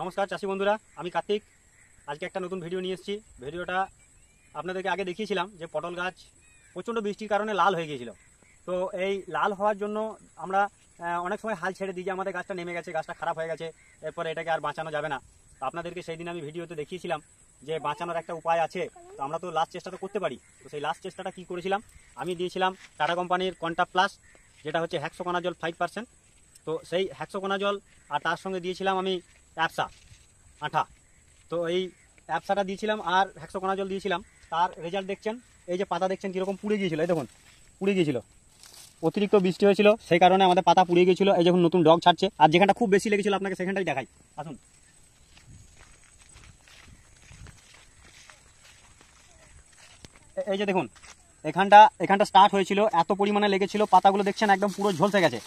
নমস্কার চাষি বন্ধুরা, আমি কার্তিক। আজকে একটা নতুন ভিডিও নিয়ে এসেছি। ভিডিওটা আপনাদেরকে আগে দেখিয়েছিলাম যে পটল গাছ প্রচণ্ড বৃষ্টির কারণে লাল হয়ে গিয়েছিল। তো এই লাল হওয়ার জন্য আমরা অনেক সময় হাল ছেড়ে দিই যে আমাদের গাছটা নেমে গেছে, গাছটা খারাপ হয়ে গেছে, এরপরে এটাকে আর বাঁচানো যাবে না। তো আপনাদেরকে সেই দিন আমি ভিডিওতে দেখিয়েছিলাম যে বাঁচানোর একটা উপায় আছে। তো আমরা তো লাস্ট চেষ্টা তো করতে পারি। তো সেই লাস্ট চেষ্টাটা কী করেছিলাম, আমি দিয়েছিলাম টাটা কোম্পানির কন্টা প্লাস, যেটা হচ্ছে হেক্সোকোনাজল 5%। তো সেই হেক্সোকোনাজল আর তার সঙ্গে দিয়েছিলাম আমি অ্যাপসা আঠা। তো এই অ্যাপসাটা দিয়েছিলাম আর হেক্সোকোনাজল দিয়েছিলাম। তার রেজাল্ট দেখছেন, এই যে পাতা দেখছেন কীরকম পুড়ে গিয়েছিল। এই দেখুন পুড়ে গিয়েছিল, অতিরিক্ত বৃষ্টি হয়েছিল সেই কারণে আমাদের পাতা পুড়ে গিয়েছিল। এই যখন নতুন ডগ ছাড়ছে, আর যেখানটা খুব বেশি লেগেছিল আপনাকে সেখানটাই দেখাই, আসুন। এই যে দেখুন, এখানটা স্টার্ট হয়েছিল, এত পরিমাণে লেগেছিল, পাতাগুলো দেখছেন একদম পুরো ঝলসে গেছে।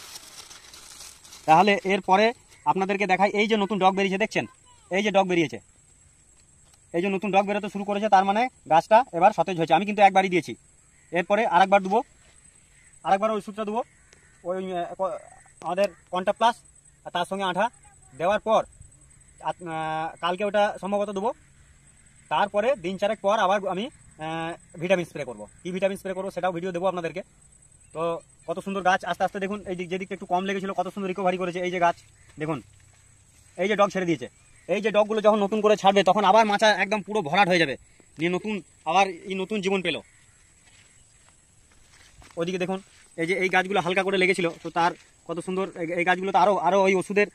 তাহলে এরপরে আপনাদেরকে দেখাই, এই যে নতুন ডগ বেরিয়েছে দেখছেন, এই যে ডগ বেরিয়েছে, এই যে নতুন ডগ বেরোতে শুরু করেছে, তার মানে গাছটা এবার সতেজ হয়েছে। আমি কিন্তু একবারই দিয়েছি, এরপরে আরেকবার দেবো, আরেকবার ওষুধটা দেবো, ওই আমাদের কন্টা প্লাস আর তার সঙ্গে আঠা দেওয়ার পর কালকে ওটা সম্ভবত দেবো। তারপরে দিন চারেক পর আবার আমি ভিটামিন স্প্রে করবো। কী ভিটামিন স্প্রে করবো সেটাও ভিডিও দেবো আপনাদেরকে। তো কত সুন্দর গাছ আস্তে আস্তে দেখুন, এই দিক যেদিকটা একটু কম লেগেছিল কত সুন্দর রিকভারি করেছে। এই যে গাছ দেখুন, এই যে ডগ ছেড়ে দিয়েছে, এই যে ডগগুলো যখন নতুন করে ছাড়বে তখন আবার মাচা একদম পুরো ভরাট হয়ে যাবে, নিয়ে নতুন আবার এই নতুন জীবন পেল। ওইদিকে দেখুন, এই যে এই গাছগুলো হালকা করে লেগেছিল, তো তার কত সুন্দর এই গাছগুলো তো আরও ওই ওষুধের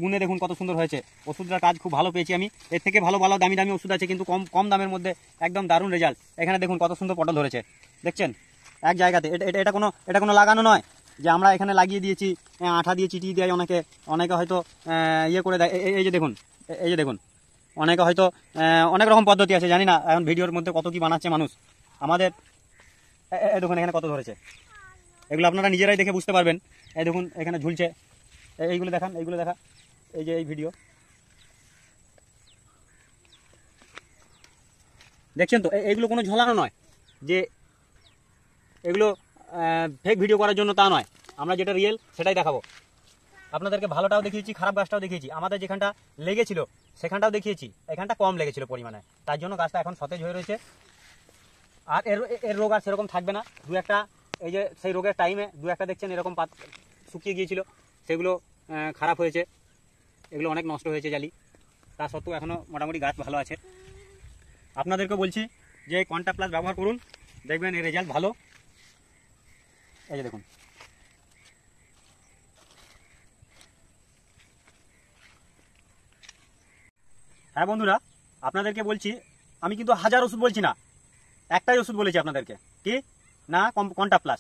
গুণে দেখুন কত সুন্দর হয়েছে। ওষুধটার কাজ খুব ভালো পেয়েছি আমি। এর থেকে ভালো ভালো দামি দামি ওষুধ আছে, কিন্তু কম কম দামের মধ্যে একদম দারুণ রেজাল্ট। এখানে দেখুন কত সুন্দর পটল ধরেছে দেখছেন এক জায়গাতে। এটা কোনো লাগানো নয় যে আমরা এখানে লাগিয়ে দিয়েছি, আঠা দিয়ে চিটিয়ে দেয় অনেকে হয়তো ইয়ে করে দেয়। এই যে দেখুন, এই যে দেখুন, অনেকে হয়তো অনেক রকম পদ্ধতি আছে, জানি না এখন ভিডিওর মধ্যে কত কি বানাচ্ছে মানুষ। আমাদের দেখুন এখানে কত ধরেছে, এগুলো আপনারা নিজেরাই দেখে বুঝতে পারবেন। এই দেখুন এখানে ঝুলছে, এইগুলো দেখান, এইগুলো দেখা, এই যে এই ভিডিও দেখছেন তো। এইগুলো কোনো ঝোলানো নয় যে এগুলো ফেক ভিডিও করার জন্য, তা নয়। আমরা যেটা রিয়েল সেটাই দেখাবো আপনাদেরকে। ভালোটাও দেখিয়েছি, খারাপ গাছটাও দেখিয়েছি। আমাদের যেখানটা লেগেছিল সেখানটাও দেখিয়েছি, এখানটা কম লেগেছিল পরিমাণে, তার জন্য গাছটা এখন সতেজ হয়ে রয়েছে। আর এর রোগ আর সেরকম থাকবে না। দু একটা এই যে সেই রোগের টাইমে দু একটা দেখছেন এরকম পাত শুকিয়ে গিয়েছিল, সেগুলো খারাপ হয়েছে, এগুলো অনেক নষ্ট হয়েছে জালি। তা সত্ত্বেও এখনও মোটামুটি গাছ ভালো আছে। আপনাদেরকে বলছি যে কন্টা প্লাস ব্যবহার করুন, দেখবেন এর রেজাল্ট ভালো। এই যে দেখুন, হ্যাঁ বন্ধুরা, আপনাদেরকে বলছি, আমি কিন্তু হাজার ওষুধ বলছি না, একটাই ওষুধ বলেছি আপনাদেরকে, কি না, কন্টা প্লাস।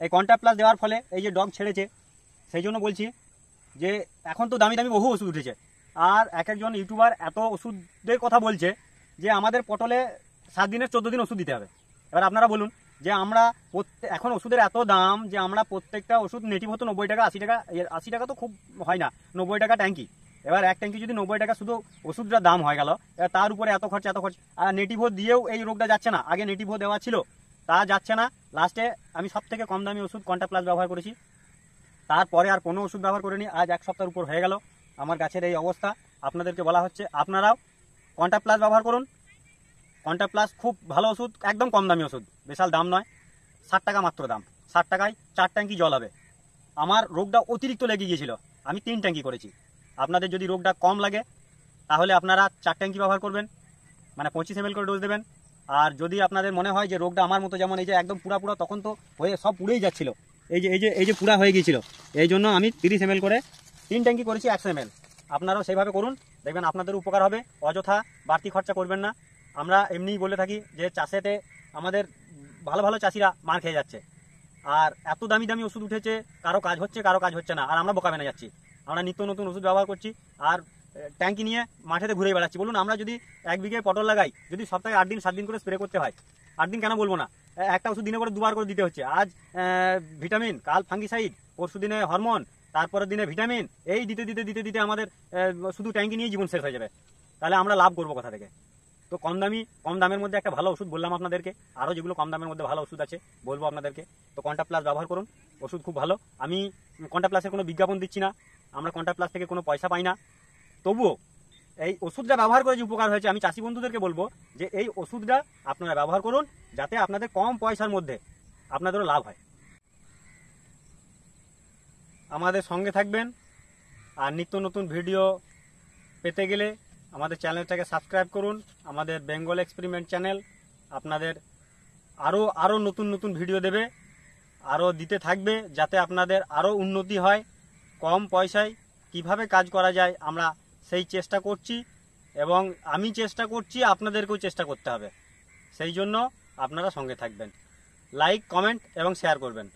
এই কন্টা প্লাস দেওয়ার ফলে এই যে ডগ ছেড়েছে, সেই জন্য বলছি যে এখন তো দামি দামি বহু ওষুধ উঠেছে, আর এক একজন ইউটিউবার এত ওষুধের কথা বলছে যে আমাদের পটলে 7 দিনের 14 দিন ওষুধ দিতে হবে। এবার আপনারা বলুন যে আমরা এখন ওষুধের এত দাম যে আমরা প্রত্যেকটা ওষুধ নেটিভ হতো 90 টাকা 80 টাকা, 80 টাকা তো খুব হয় না, 90 টাকা ট্যাঙ্কি। এবার এক ট্যাঙ্কি যদি 90 টাকা শুধু ওষুধটার দাম হয়ে গেল, তার উপরে এত খরচ। আর নেটিভো দিয়েও এই রোগটা যাচ্ছে না। আগে নেটিভো দেওয়া ছিল, তা যাচ্ছে না। লাস্টে আমি সব থেকে কম দামি ওষুধ কন্টা প্লাস ব্যবহার করেছি, তারপরে আর কোনো ওষুধ ব্যবহার করিনি। আজ 1 সপ্তাহের উপর হয়ে গেল আমার গাছের এই অবস্থা। আপনাদেরকে বলা হচ্ছে আপনারাও কন্টা প্লাস ব্যবহার করুন। কন্টা প্লাস খুব ভালো ওষুধ, একদম কম দামি ওষুধ, বিশাল দাম নয়, 60 টাকা মাত্র দাম। 60 টাকায় 4 ট্যাঙ্কি জল হবে। আমার রোগটা অতিরিক্ত লেগে গিয়েছিল, আমি 3 ট্যাঙ্কি করেছি। আপনাদের যদি রোগটা কম লাগে তাহলে আপনারা 4 ট্যাঙ্কি ব্যবহার করবেন, মানে 25 ml করে ডোজ দেবেন। আর যদি আপনাদের মনে হয় যে রোগটা আমার মতো যেমন এই যে একদম পুরা, তখন তো হয়ে সব পুড়েই যাচ্ছিল, এই যে পুরা হয়ে গিয়েছিল, এই জন্য আমি 30 ml করে 3 ট্যাঙ্কি করেছি 100 ml। আপনারাও সেইভাবে করুন, দেখবেন আপনাদের উপকার হবে। অযথা বাড়তি খরচা করবেন না। আমরা এমনিই বলে থাকি যে চাষেতে আমাদের ভালো ভালো চাষিরা মার খেয়ে যাচ্ছে, আর এত দামি দামি ওষুধ উঠেছে, কারো কাজ হচ্ছে কারো কাজ হচ্ছে না, আর আমরা বোকা বেনে যাচ্ছি। আমরা নিত্য নতুন ওষুধ ব্যবহার করছি আর ট্যাঙ্কি নিয়ে মাঠেতে ঘুরে বেড়াচ্ছি। বলুন, আমরা যদি 1 বিঘে পটল লাগাই, যদি সপ্তাহে 8 দিন 7 দিন করে স্প্রে করতে হয়, 8 দিন কেন বলবো না, একটা ওষুধ দিনে করে 2বার করে দিতে হচ্ছে। আজ ভিটামিন, কাল ফাঙ্গিসাইড, পরশু দিনে হরমোন, তারপরের দিনে ভিটামিন, এই দিতে দিতে দিতে দিতে আমাদের শুধু ট্যাঙ্কি নিয়ে জীবন শেষ হয়ে যাবে। তাহলে আমরা লাভ করবো কোথা থেকে? তো কম দামের মধ্যে একটা ভালো ওষুধ বললাম আপনাদেরকে, আরও যেগুলো কম দামের মধ্যে ভালো ওষুধ আছে বলবো আপনাদেরকে। তো কন্টা প্লাস ব্যবহার করুন, ওষুধ খুব ভালো। আমি কন্টা প্লাসের কোনো বিজ্ঞাপন দিচ্ছি না, আমরা কন্টা প্লাস থেকে কোনো পয়সা পাই না, তবুও এই ওষুধটা ব্যবহার করে যে উপকার হয়েছে, আমি চাষি বন্ধুদেরকে বলবো যে এই ওষুধটা আপনারা ব্যবহার করুন, যাতে আপনাদের কম পয়সার মধ্যে আপনাদেরও লাভ হয়। আমাদের সঙ্গে থাকবেন, আর নিত্য নতুন ভিডিও পেতে গেলে আমাদের চ্যানেলটাকে সাবস্ক্রাইব করুন। আমাদের বেঙ্গল এক্সপেরিমেন্ট চ্যানেল আপনাদের আরও নতুন নতুন ভিডিও দেবে, আরও দিতে থাকবে, যাতে আপনাদের আরও উন্নতি হয়। কম পয়সায় কিভাবে কাজ করা যায় আমরা সেই চেষ্টা করছি, এবং আমি চেষ্টা করছি, আপনাদেরকেও চেষ্টা করতে হবে। সেই জন্য আপনারা সঙ্গে থাকবেন, লাইক, কমেন্ট এবং শেয়ার করবেন।